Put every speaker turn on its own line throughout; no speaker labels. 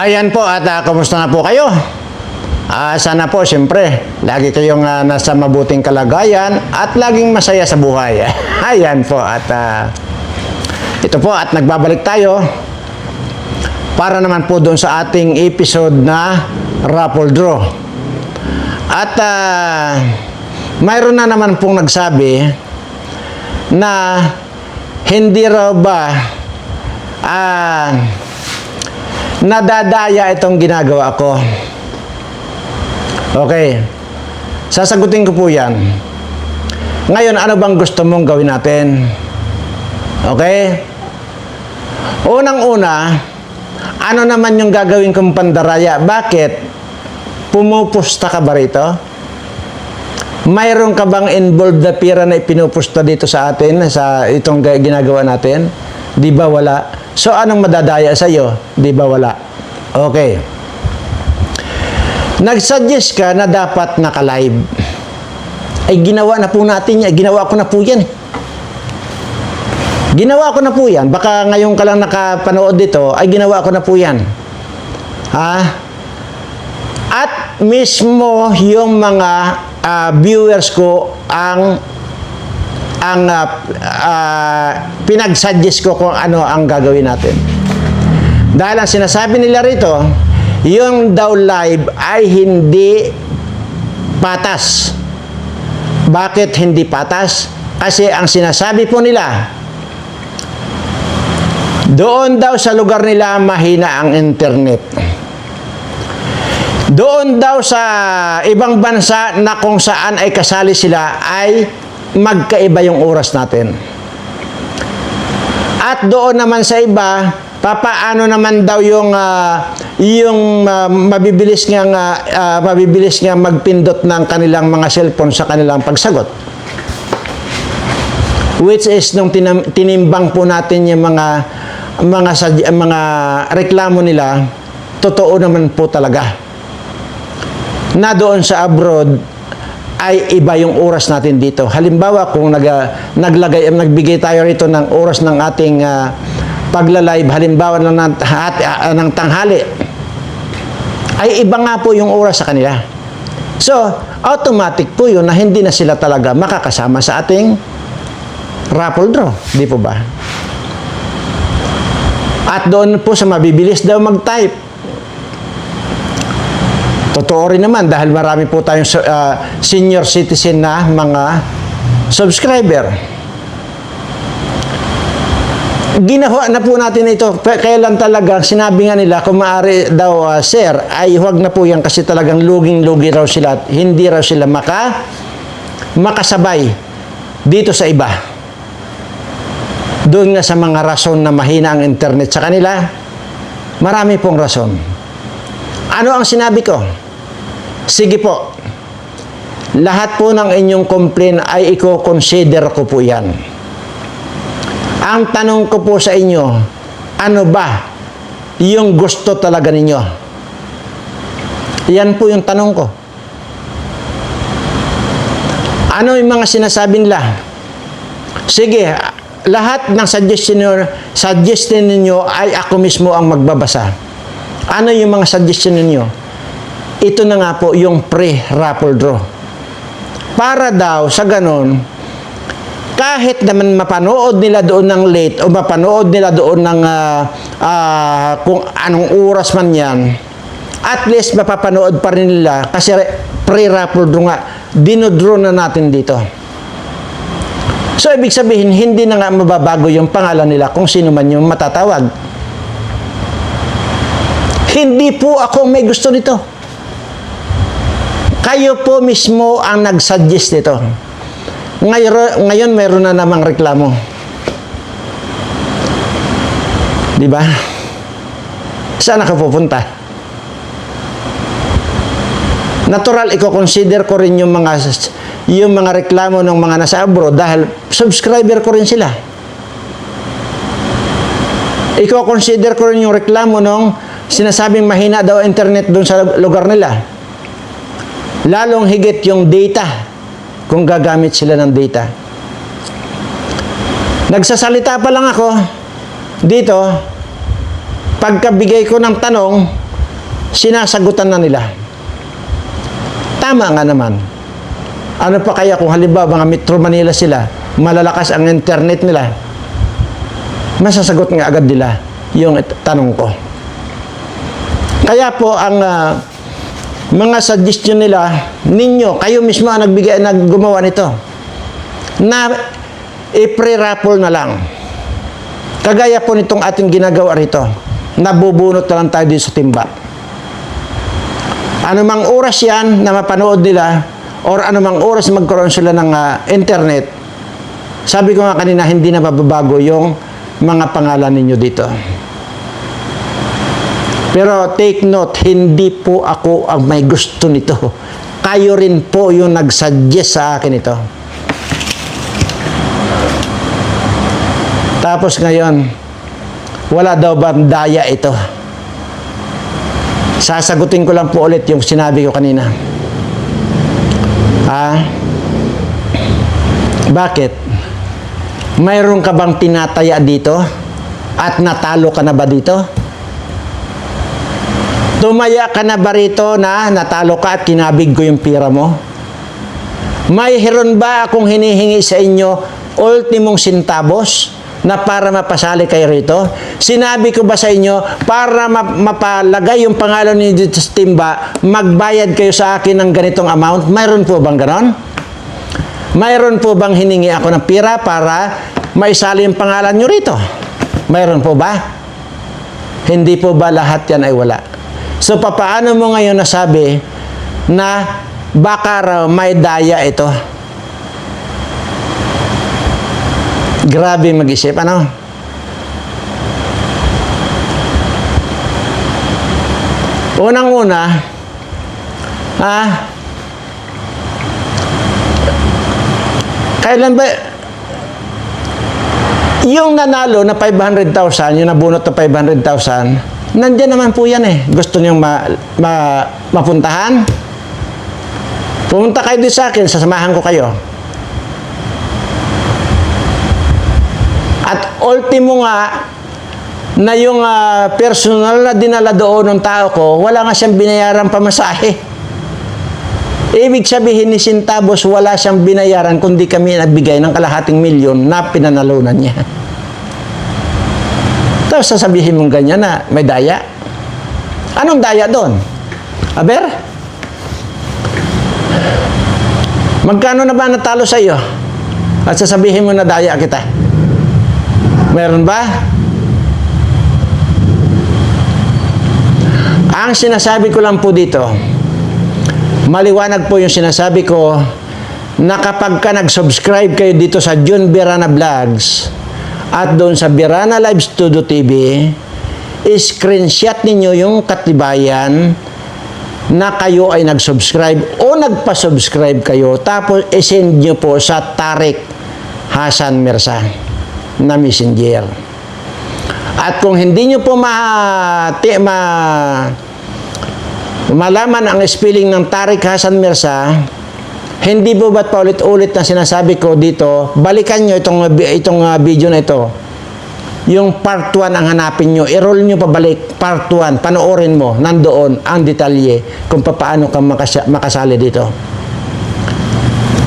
Ayan po at kumusta na po kayo? Sana po siyempre lagi kayong nasa mabuting kalagayan at laging masaya sa buhay. Ayan po at ito po at nagbabalik tayo para naman po doon sa ating episode na Raffle Draw. At mayroon na naman pong nagsabi na hindi raw ba nadadaya itong ginagawa ko. Okay. Sasagutin ko po yan. Ngayon, ano bang gusto mong gawin natin? Okay? Unang-una, ano naman yung gagawin kong pandaraya? Bakit? Pumupusta ka ba rito? Mayroon ka bang involved na pira na ipinupusta dito sa atin, sa itong ginagawa natin? Di ba wala? So, anong madadaya sa iyo? Di ba wala? Okay. Nag-suggest ka na dapat naka-live. Ay, ginawa na po natin yan. Ginawa ko na po yan. Ginawa ko na po yan. Baka ngayon ka lang nakapanood dito, ay ginawa ko na po yan. At mismo yung mga viewers ko ang pinag-suggest ko kung ano ang gagawin natin. Dahil ang sinasabi nila rito, yung daw live ay hindi patas. Bakit hindi patas? Kasi ang sinasabi po nila, doon daw sa lugar nila mahina ang internet. Doon daw sa ibang bansa na kung saan ay kasali sila ay magkaiba yung oras natin. At doon naman sa iba, papaano naman daw yung mabibilis nga magpindot ng kanilang mga cellphone sa kanilang pagsagot. Which is nung tinimbang po natin yung mga reklamo nila, totoo naman po talaga. Na doon sa abroad ay iba yung oras natin dito. Halimbawa, kung nagbigay tayo rito ng oras ng ating pagla-live, halimbawa ng tanghali, ay iba nga po yung oras sa kanila. So, automatic po yun na hindi na sila talaga makakasama sa ating raffle draw. Di po ba? At doon po sa mabibilis daw mag-type. Totoo rin naman dahil marami po tayong senior citizen na mga subscriber. Ginawa na po natin ito. Kailan talaga, sinabi nga nila, kung maaari daw, sir, ay huwag na po yan kasi talagang luging-lugi raw sila. Hindi raw sila makasabay dito sa iba. Doon nga sa mga rason na mahina ang internet sa kanila, marami pong rason. Ano ang sinabi ko? Sige po, lahat po ng inyong complaint ay i-consider ko po yan. Ang tanong ko po sa inyo, ano ba yung gusto talaga ninyo? Yan po yung tanong ko. Ano yung mga sinasabi nila? Sige, lahat ng suggestion ninyo ay ako mismo ang magbabasa. Ano yung mga suggestion ninyo? Ito na nga po yung pre-raffle draw. Para daw sa ganon, kahit naman mapanood nila doon ng late o mapanood nila doon ng kung anong oras man yan, at least mapapanood pa rin nila kasi pre-raffle draw nga, dinodraw na natin dito. So, ibig sabihin, hindi na nga mababago yung pangalan nila kung sino man yung matatawag. Hindi po ako may gusto nito. Kayo po mismo ang nag-suggest nito. Ngayon mayroon na namang reklamo. Di ba? Saan ka pupunta? Natural, i-consider ko rin yung mga reklamo ng mga nasa abroad dahil subscriber ko rin sila. I-consider ko rin yung reklamo ng sinasabing mahina daw internet doon sa lugar nila. Lalong higit yung data, kung gagamit sila ng data. Nagsasalita pa lang ako dito, pagkabigay ko ng tanong, sinasagutan na nila. Tama nga naman. Ano pa kaya kung halimbawa mga Metro Manila sila, malalakas ang internet nila, masasagot nga agad nila yung tanong ko. Kaya po ang mga suggestion nila, ninyo, kayo mismo ang gumawa nito, na i-pre-raffle na lang. Kagaya po nitong ating ginagawa rito, nabubunot na lang tayo dito sa timba. Anumang oras yan na mapanood nila, or anumang oras magkaroon sila ng internet, sabi ko nga kanina, hindi na mababago yung mga pangalan ninyo dito. Pero take note, hindi po ako ang may gusto nito. Kayo rin po yung nag-suggest sa akin ito. Tapos ngayon, wala daw ba daya ito? Sasagutin ko lang po ulit yung sinabi ko kanina. Bakit? Mayroon ka bang tinataya dito? At natalo ka na ba dito? Tumaya ka na ba rito na natalo ka at kinabig ko yung pira mo? Mayroon ba akong hinihingi sa inyo ultimong sintabos na para mapasali kayo rito? Sinabi ko ba sa inyo para mapalagay yung pangalan ninyo dito sa timba, magbayad kayo sa akin ng ganitong amount? Mayroon po bang ganon? Mayroon po bang hiningi ako ng pira para maisali yung pangalan nyo rito? Mayroon po ba? Hindi po ba lahat yan ay wala? So, papaano mo ngayon nasabi na baka raw may daya ito? Grabe mag-isip, ano? Unang-una, kailan ba, yung nanalo na 500,000, yung nabunot na 500,000, nandiyan naman po yan eh. Gusto niyong mapuntahan? Pumunta kayo dito sa akin, sasamahan ko kayo. At ultimo nga, na yung personal na dinala doon ng tao ko, wala nga siyang binayaran pamasahe. Ibig sabihin ni Sintabos, wala siyang binayaran kundi kami nagbigay ng kalahating milyon na pinanalunan niya. Tapos sasabihin mong ganyan na may daya. Anong daya doon? Aber? Magkano na ba natalo sa iyo? At sasabihin mo na daya kita. Meron ba? Ang sinasabi ko lang po dito, maliwanag po yung sinasabi ko na kapag ka nag-subscribe kayo dito sa Jun Birana Vlogs at doon sa Birana Live Studio TV, screenshot ninyo yung katibayan na kayo ay nag-subscribe o nagpa-subscribe kayo, tapos isend nyo po sa Tarik Hasan Mirza na messenger. At kung hindi nyo po malaman ang spelling ng Tarik Hasan Mirza, hindi po ba't paulit-ulit na sinasabi ko dito, balikan nyo itong video na ito. Yung part 1 ang hanapin nyo, i-roll nyo pabalik, part 1, panoorin mo, nandoon ang detalye kung paano ka makasali dito.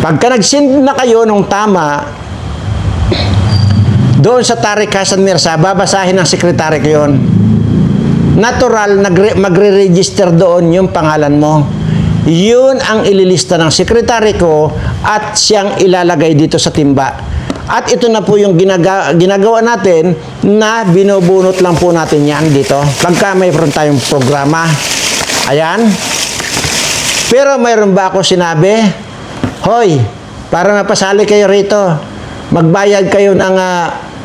Pagka nag-send na kayo nung tama, doon sa Tarik Hasan Mirza, babasahin ng sekretary ko yun. Natural, magre-register doon yung pangalan mo. Yun ang ililista ng sekretary ko at siyang ilalagay dito sa timba. At ito na po yung ginagawa natin na binubunot lang po natin yan dito. Pagka mayroon tayong programa. Ayan. Pero mayroon ba ako sinabi, hoy, para mapasali kayo rito, magbayad kayo ng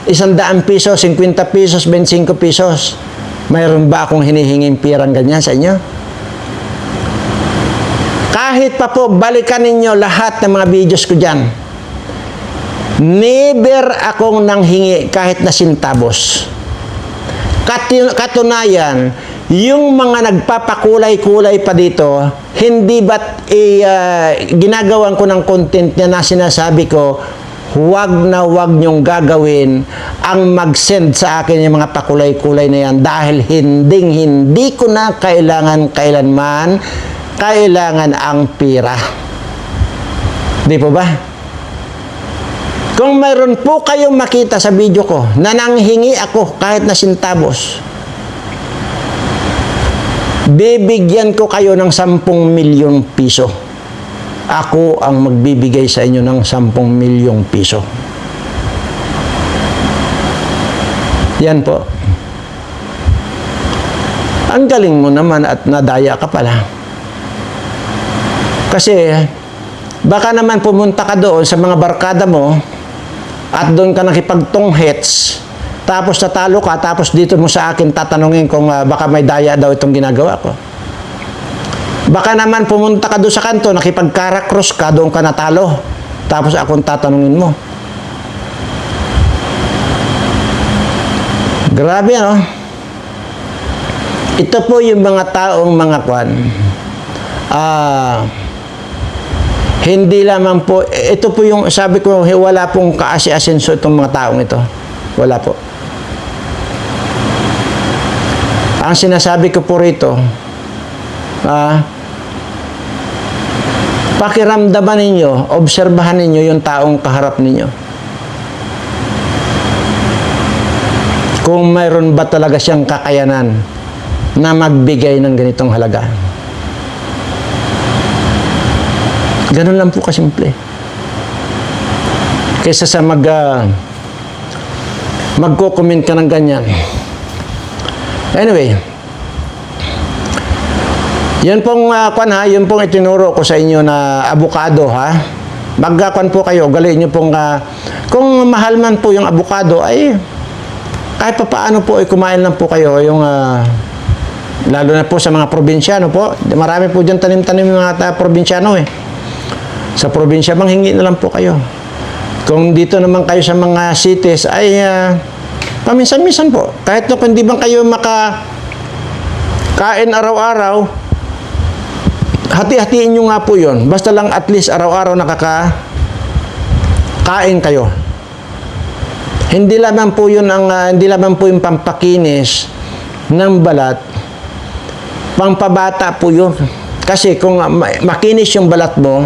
100 pesos, 50 pesos, 25 pesos. Mayroon ba akong hinihinging pirang ganyan sa inyo? Kahit pa po, balikan ninyo lahat ng mga videos ko dyan. Never akong nanghingi kahit na sintabos. Katunayan, yung mga nagpapakulay-kulay pa dito, hindi ba't ginagawan ko ng content na sinasabi ko, huwag na huwag niyong gagawin ang mag-send sa akin yung mga pakulay-kulay na yan dahil hindi ko na kailangan ang pera. Di po ba? Kung mayroon po kayong makita sa video ko na nanghingi ako kahit na sintabos, bibigyan ko kayo ng 10 milyong piso. Ako ang magbibigay sa inyo ng 10 milyong piso. Yan po. Ang galing mo naman at nadaya ka pala. Kasi, baka naman pumunta ka doon sa mga barkada mo at doon ka nakipagtonghets, tapos natalo ka, tapos dito mo sa akin tatanungin kung baka may daya daw itong ginagawa ko. Baka naman pumunta ka doon sa kanto, nakipagkarakross ka, doon ka natalo. Tapos akong tatanungin mo. Grabe, no? Ito po yung mga taong mga kwan. Hindi lamang po, ito po yung sabi ko, wala pong kaasi-asenso itong mga taong ito. Wala po. Ang sinasabi ko po rito, pakiramdaman ninyo, obserbahan ninyo yung taong kaharap ninyo. Kung mayroon ba talaga siyang kakayanan na magbigay ng ganitong halaga. Ganun lang po kasimple. Kaysa sa magko-comment ka ng ganyan. Anyway, yun pong yun pong itinuro ko sa inyo na abukado, ha. Magkakwan po kayo, galiin nyo pong kung mahal man po yung abukado, ay kahit pa paano po ay kumain lang po kayo yung lalo na po sa mga probinsyano po. Marami po dyan tanim-tanim yung mga probinsyano eh. Sa probinsya, manghingi na lang po kayo. Kung dito naman kayo sa mga cities, ay paminsan-minsan po. Kahit kung hindi bang kayo makakain araw-araw, hati-hatiin nyo nga po yun. Basta lang at least araw-araw nakakain kayo. Hindi lamang po yun hindi lamang po yung pampakinis ng balat. Pampabata po yun. Kasi kung makinis yung balat mo,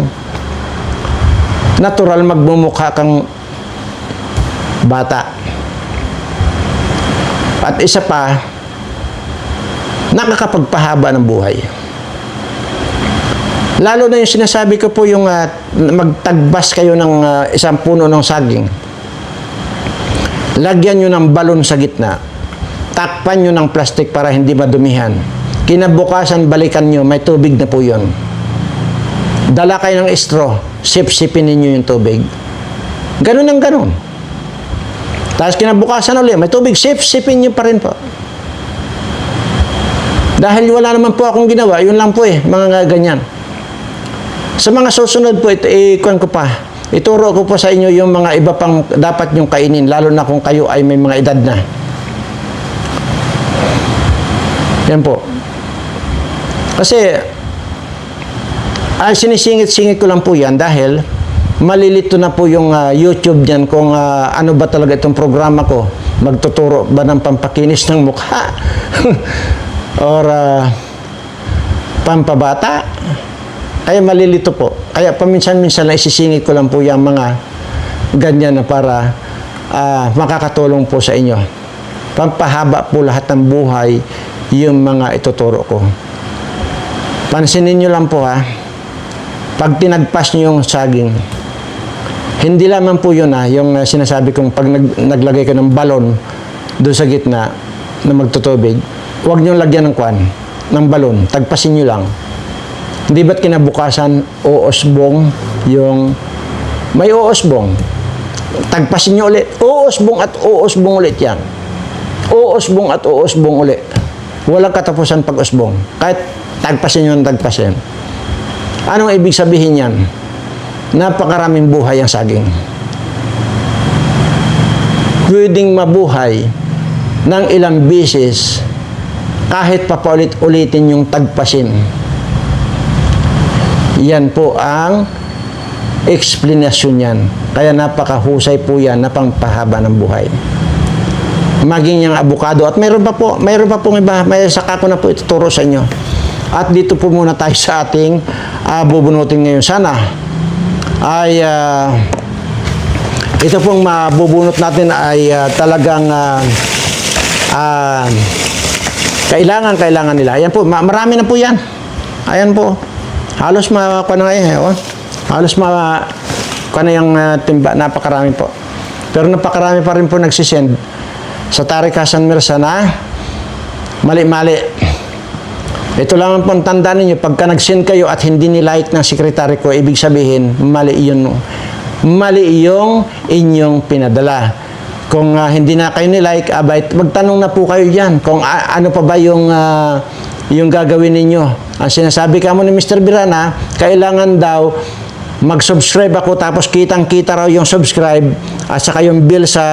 natural magmumukha kang bata. At isa pa, nakakapagpahaba ng buhay. Lalo na yung sinasabi ko po yung magtagbas kayo ng isang puno ng saging. Lagyan nyo ng balon sa gitna. Takpan nyo ng plastic para hindi madumihan. Kinabukasan, balikan nyo, may tubig na po yun. Dala kayo ng straw, sip-sipin ninyo yung tubig. Ganun ang ganun. Tapos kinabukasan ulit, may tubig, sip-sipin nyo pa rin po. Dahil wala naman po akong ginawa, yun lang po mga ganyan. Sa mga susunod po, ituro ko po sa inyo yung mga iba pang dapat nyong kainin, lalo na kung kayo ay may mga edad na. Yan po. Kasi, sinisingit-singit ko lang po yan dahil malilito na po yung YouTube niyan kung ano ba talaga itong programa ko. Magtuturo ba ng pampakinis ng mukha? Or pampabata? Kaya malilito po. Kaya paminsan-minsan na isisingit ko lang po yung mga ganyan na para makakatulong po sa inyo. Pampahaba po lahat ng buhay yung mga ituturo ko. Pansinin nyo lang po pag tinagpas nyo yung saging, hindi lamang po yun yung sinasabi kong pag naglagay ka ng balon doon sa gitna na magtutubig, huwag nyo lagyan ng balon, tagpasin nyo lang. Hindi ba't kinabukasan uosbong yung may uosbong, tagpasin nyo ulit, uosbong at uosbong ulit yan. Uosbong at uosbong ulit. Walang katapusan pag-usbong. Kahit tagpasin nyo ng tagpasin. Anong ibig sabihin yan? Napakaraming buhay ang saging. Pwedeng mabuhay ng ilang bisis kahit papaulit-ulitin yung tagpasin. Yan po ang explanation yan. Kaya napakahusay po yan na pangpahaba ng buhay. Maging yung abukado. At mayroon pa pong iba. May saka ko na po ituturo sa inyo. At dito po muna tayo sa ating bubunutin ngayon. Sana ay ito pong mabubunot natin ay talagang kailangan nila. Ayan po, marami na po yan. Ayan po. Halos halos yung timba, napakarami po. Pero napakarami pa rin po nagsisend sa Tarikasan Mirza na mali-mali. Ito lang po ang tandaan ninyo, pagka nag-send kayo at hindi ni-like ng sekretary ko, ibig sabihin, mali yung inyong pinadala. Kung hindi na kayo ni-like, magtanong na po kayo dyan kung ano pa ba yung gagawin ninyo. Ang sinasabi ka mo ni Mr. Birana, kailangan daw mag-subscribe ako tapos kitang-kita raw yung subscribe at saka yung bill sa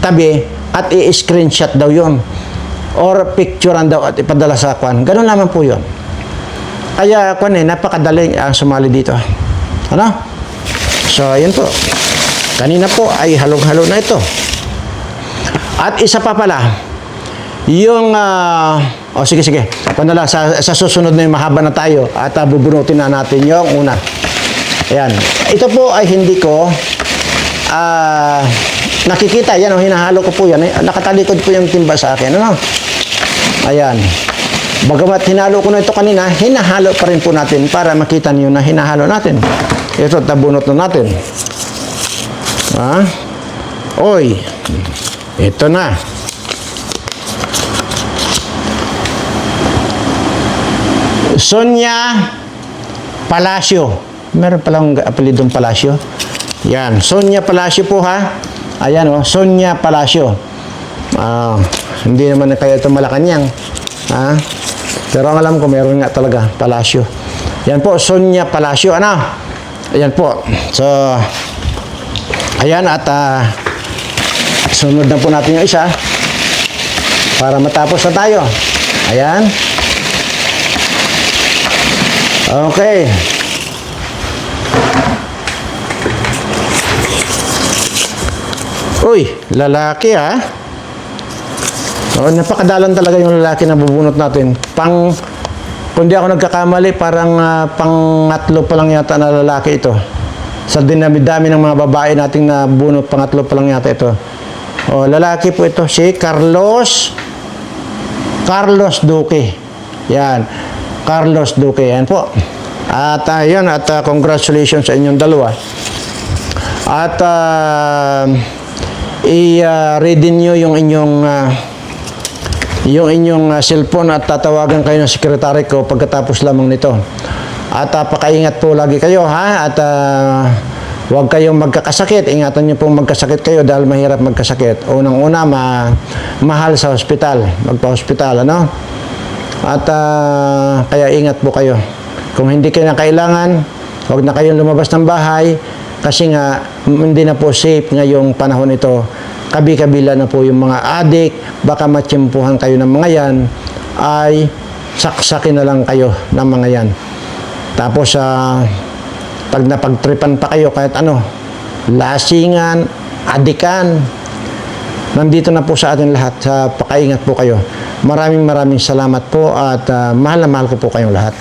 tabi at i-screenshot daw yun. Or picturean daw at ipadala sa kwan. Ganun naman po yun. Kaya napakadali ang sumali dito. Ano? So, yun po. Kanina po ay halong-halo na ito. At isa pa pala, yung, sige. Panala, sa susunod na yung mahaba na tayo at bubunutin na natin yung una. Ayan. Ito po ay hindi ko nakikita. Yan, hinahalo ko po yan. Nakatalikod po yung timba sa akin. Ano? Ayan. Bagamat hinalo ko na ito kanina, hinahalo pa rin po natin para makita niyo na hinahalo natin. Ito, tabunot na natin. Oy. Ito na. Sonia Palacio. Meron palang apelidong Palacio. Yan. Sonia Palacio po ha. Ayan Sonia Palacio. Hindi naman kaya ito Malacanang. Pero ang alam ko, meron nga talaga Palacio. Yan po, Sonia Palacio. Ayan po. So, ayan at sunod na po natin yung isa para matapos na tayo. Ayan. Okay. Uy, lalaki napakadalan talaga yung lalaki na bubunot natin. Kung di ako nagkakamali, parang pangatlo pa lang yata na lalaki ito. Sa dinami-dami ng mga babae nating nabunot, pangatlo pa lang yata ito. Lalaki po ito, si Carlos Duque. Yan, Carlos Duque. Yan po. At congratulations sa inyong dalawa. At i-ready nyo yung inyong cellphone at tatawagan kayo ng sekretary ko pagkatapos lamang nito. At pakaingat po lagi kayo at huwag kayong magkakasakit. Ingatan nyo pong magkasakit kayo dahil mahirap magkasakit. Unang-una, mahal sa hospital. Magpa-hospital, ano? At kaya ingat po kayo. Kung hindi kayo na kailangan, huwag na kayong lumabas ng bahay kasi nga hindi na po safe ngayong panahon ito. Kabi-kabila na po yung mga adik, baka matsimpuhan kayo ng mga yan, ay saksakin na lang kayo ng mga yan. Tapos, pag napagtripan pa kayo kahit ano, lasingan, adikan, nandito na po sa atin lahat. Pakaingat po kayo. Maraming salamat po at mahal na mahal ko po kayong lahat.